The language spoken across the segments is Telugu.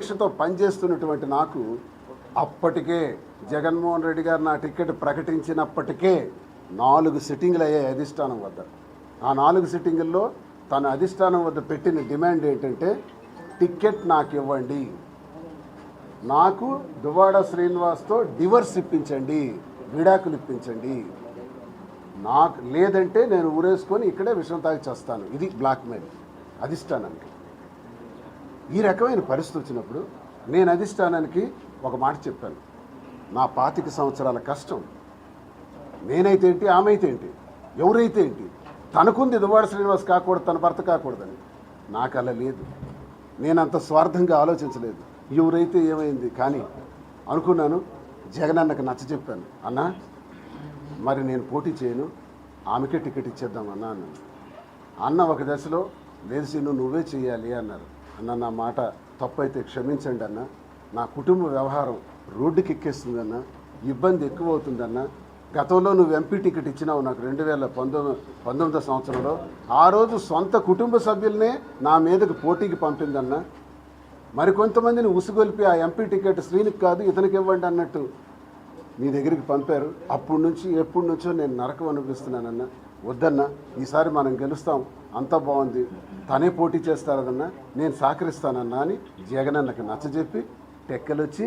దీక్షతో పనిచేస్తున్నటువంటి నాకు అప్పటికే జగన్మోహన్ రెడ్డి గారు నా టికెట్ ప్రకటించినప్పటికే 4 సిట్టింగ్లు అయ్యాయి అధిష్టానం వద్ద. ఆ 4 సిట్టింగుల్లో తన అధిష్టానం వద్ద పెట్టిన డిమాండ్ ఏంటంటే టికెట్ నాకు ఇవ్వండి, నాకు దువ్వాడ శ్రీనివాస్తో డివర్స్ ఇప్పించండి, విడాకులు ఇప్పించండి, నాకు లేదంటే నేను ఊరేసుకొని ఇక్కడే విషం తాగి చేస్తాను. ఇది బ్లాక్మెయిల్ అధిష్టానానికి. ఈ రకమైన పరిస్థితి వచ్చినప్పుడు నేను అధిష్టానానికి ఒక మాట చెప్పాను. నా 25 సంవత్సరాల కష్టం, నేనైతే ఏంటి, ఆమె అయితే ఏంటి, ఎవరైతే ఏంటి, తనకుంది దువ్వాడ శ్రీనివాస్ కాకూడదు, తన భర్త కాకూడదని. నాకు అలా లేదు, నేను అంత స్వార్థంగా ఆలోచించలేదు. ఎవరైతే ఏమైంది కానీ అనుకున్నాను. జగన్ అన్నకు నచ్చ చెప్పాను, అన్నా మరి నేను పోటీ చేయను, ఆమెకే టికెట్ ఇచ్చేద్దాం అన్నా అన్నాను. అన్న ఒక దశలో లేదు సీను నువ్వే చేయాలి అన్నారు. అన్న నా మాట తప్పైతే క్షమించండి అన్న, నా కుటుంబ వ్యవహారం రోడ్డుకి ఎక్కేస్తుందన్న, ఇబ్బంది ఎక్కువ అవుతుందన్న. గతంలో నువ్వు ఎంపీ టికెట్ ఇచ్చినావు నాకు 2019 సంవత్సరంలో. ఆ రోజు సొంత కుటుంబ సభ్యులనే నా మీదకి పోటీకి పంపిందన్న. మరికొంతమందిని ఉసుగొల్పి ఆ ఎంపీ టికెట్ శ్రీనికి కాదు ఇతనికి ఇవ్వండి అన్నట్టు మీ దగ్గరికి పంపారు. అప్పటి నుంచి ఎప్పటి నుంచో నేను నరకం అనిపిస్తున్నానన్న. వద్దన్నా, ఈసారి మనం గెలుస్తాం, అంతా బాగుంది, తనే పోటీ చేస్తారదన్నా, నేను సహకరిస్తానన్నా అని జగన్ అన్నకు నచ్చజెప్పి టెక్కలొచ్చి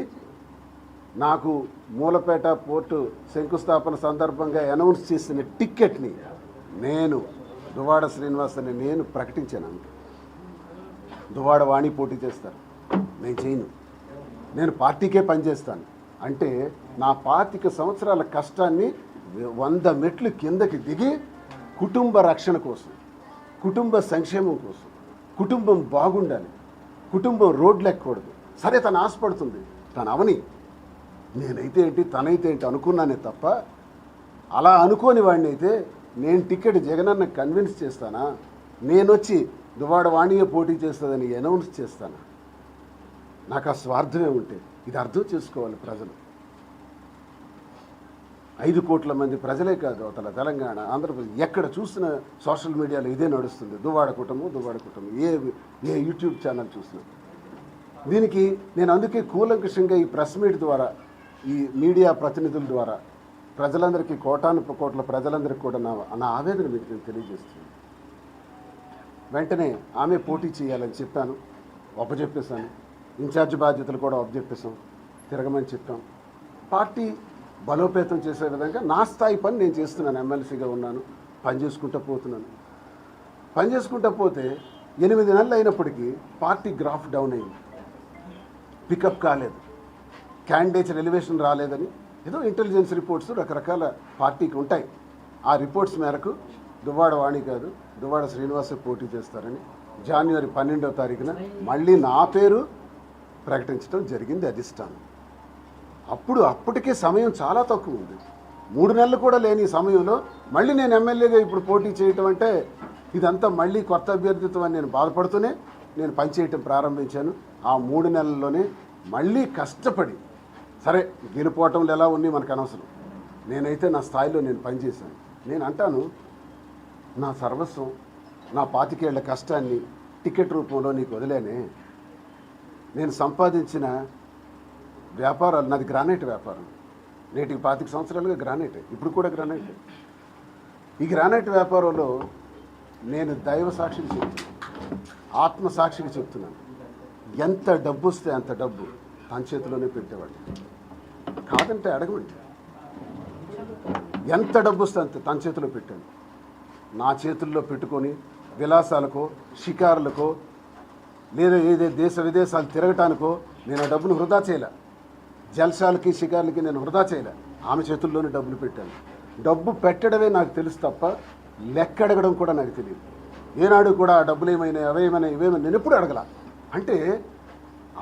నాకు మూలపేట పోర్టు శంకుస్థాపన సందర్భంగా అనౌన్స్ చేసిన టిక్కెట్ని నేను దువ్వాడ శ్రీనివాస్ అని నేను ప్రకటించాను. దువ్వాడ వాణి పోటీ చేస్తారు, నేను చేయను, నేను పార్టీకే పనిచేస్తాను అంటే నా 25 సంవత్సరాల కష్టాన్ని 100 మెట్లు కిందకి దిగి కుటుంబ రక్షణ కోసం, కుటుంబ సంక్షేమం కోసం, కుటుంబం బాగుండాలి, కుటుంబం రోడ్లు ఎక్కకూడదు. సరే తను ఆశపడుతుంది, తను అవని, నేనైతే ఏంటి తనైతే ఏంటి అనుకున్నానే తప్ప అలా అనుకోని వాడిని అయితే నేను టికెట్ జగనన్న కన్విన్స్ చేస్తానా, నేను వచ్చి దువ్వాడ వాణియే పోటీ చేస్తుందని అనౌన్స్ చేస్తానా? నాకు ఆ స్వార్థమే ఉంటే ఇది అర్థం చేసుకోవాలి ప్రజలు. 5 కోట్ల మంది ప్రజలే కాదు, అవతల తెలంగాణ, ఆంధ్రప్రదేశ్ ఎక్కడ చూసిన సోషల్ మీడియాలో ఇదే నడుస్తుంది. దువ్వాడ కుటుంబం, దువ్వాడ కుటుంబం, ఏ యూట్యూబ్ ఛానల్ చూసినా. దీనికి నేను అందుకే కూలంకషంగా ఈ ప్రెస్ మీట్ ద్వారా, ఈ మీడియా ప్రతినిధుల ద్వారా ప్రజలందరికీ, కోట్ల ప్రజలందరికీ కూడా నా ఆవేదన మీకు నేను తెలియజేస్తున్నాను. వెంటనే ఆమె పోటీ చేయాలని చెప్పాను, ఒప్పజెప్పేశాను. ఇన్ఛార్జ్ బాధ్యతలు కూడా ఒప్పజెప్పేశాం, తిరగమని చెప్పాం. పార్టీ బలోపేతం చేసే విధంగా నా స్థాయి పని నేను చేస్తున్నాను. ఎమ్మెల్సీగా ఉన్నాను, పని చేసుకుంటూ పోతున్నాను. పని చేసుకుంటూ పోతే 8 నెలలు అయినప్పటికీ పార్టీ గ్రాఫ్ డౌన్ అయింది, పికప్ కాలేదు, క్యాండిడేట్స్ ఎలివేషన్ రాలేదని ఏదో ఇంటెలిజెన్స్ రిపోర్ట్స్ రకరకాల పార్టీకి ఉంటాయి. ఆ రిపోర్ట్స్ మేరకు దువ్వాడ వాణి కాదు దువ్వాడ శ్రీనివాసే పోటీ చేస్తారని జనవరి 12వ తారీఖున మళ్ళీ నా పేరు ప్రకటించడం జరిగింది అధిష్టానం. అప్పటికే సమయం చాలా తక్కువ ఉంది, 3 నెలలు కూడా లేని సమయంలో మళ్ళీ నేను ఎమ్మెల్యేగా ఇప్పుడు పోటీ చేయటం అంటే ఇదంతా మళ్ళీ కొత్త అభ్యర్థిత్వం అని నేను బాధపడుతూనే నేను పనిచేయటం ప్రారంభించాను. ఆ 3 నెలల్లోనే మళ్ళీ కష్టపడి, సరే గెలుపోవటంలో ఎలా ఉంది మనకు అనవసరం, నేనైతే నా స్థాయిలో నేను పనిచేశాను. నేను అంటాను, నా సర్వస్వం, నా 25 ఏళ్ల కష్టాన్ని టికెట్ రూపంలో నీకు వదిలేనే. నేను సంపాదించిన వ్యాపారాలు, నాది గ్రానైట్ వ్యాపారం, నేటికి 25 సంవత్సరాలుగా గ్రానైట్, ఇప్పుడు కూడా గ్రానైట్. ఈ గ్రానైట్ వ్యాపారంలో నేను దైవ సాక్షికి చెప్తున్నాను, ఆత్మసాక్షికి చెప్తున్నాను, ఎంత డబ్బు వస్తే అంత డబ్బు తన చేతిలోనే పెట్టేవాడు, కాదంటే అడగమండి. ఎంత డబ్బు వస్తే అంత తన చేతిలో పెట్టాను. నా చేతుల్లో పెట్టుకొని విలాసాలకో, షికారులకో, లేదా ఏదే దేశ విదేశాలు తిరగటానికో నేను ఆ డబ్బును వృధా చేయలే. జల్సాలకి, షికార్లకి నేను వృధా చేయలే. ఆమె చేతుల్లోనే డబ్బులు పెట్టాను. డబ్బు పెట్టడమే నాకు తెలుసు తప్ప లెక్క అడగడం కూడా నాకు తెలియదు. ఏనాడు కూడా ఆ డబ్బులు ఏమైనా, అవేమైనా, ఇవేమైనా నేను ఎప్పుడు అడగల. అంటే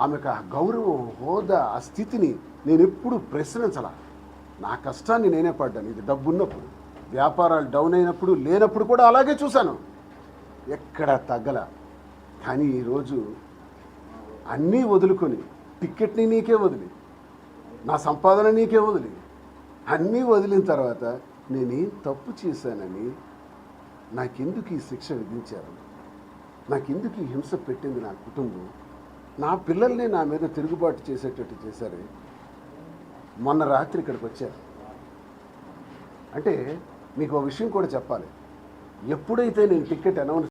ఆమెకు ఆ గౌరవం, హోదా, ఆ స్థితిని నేను ఎప్పుడు ప్రశ్నించాల. నా కష్టాన్ని నేనే పడ్డాను. ఇది డబ్బు ఉన్నప్పుడు, వ్యాపారాలు డౌన్ అయినప్పుడు, లేనప్పుడు కూడా అలాగే చూశాను, ఎక్కడ తగ్గల. కానీ ఈరోజు అన్నీ వదులుకొని, టిక్కెట్ని నీకే వదిలి, నా సంపాదన నీకే వదిలి, అన్నీ వదిలిన తర్వాత నేనేం తప్పు చేశానని, నాకెందుకు ఈ శిక్ష విధించారు, నాకెందుకు ఈ హింస పెట్టింది నా కుటుంబం, నా పిల్లల్ని నా మీద తిరుగుబాటు చేసేటట్టు చేశారు. మొన్న రాత్రి ఇక్కడికి వచ్చారు. అంటే మీకు ఒక విషయం కూడా చెప్పాలి. ఎప్పుడైతే నేను టికెట్ అనౌన్స్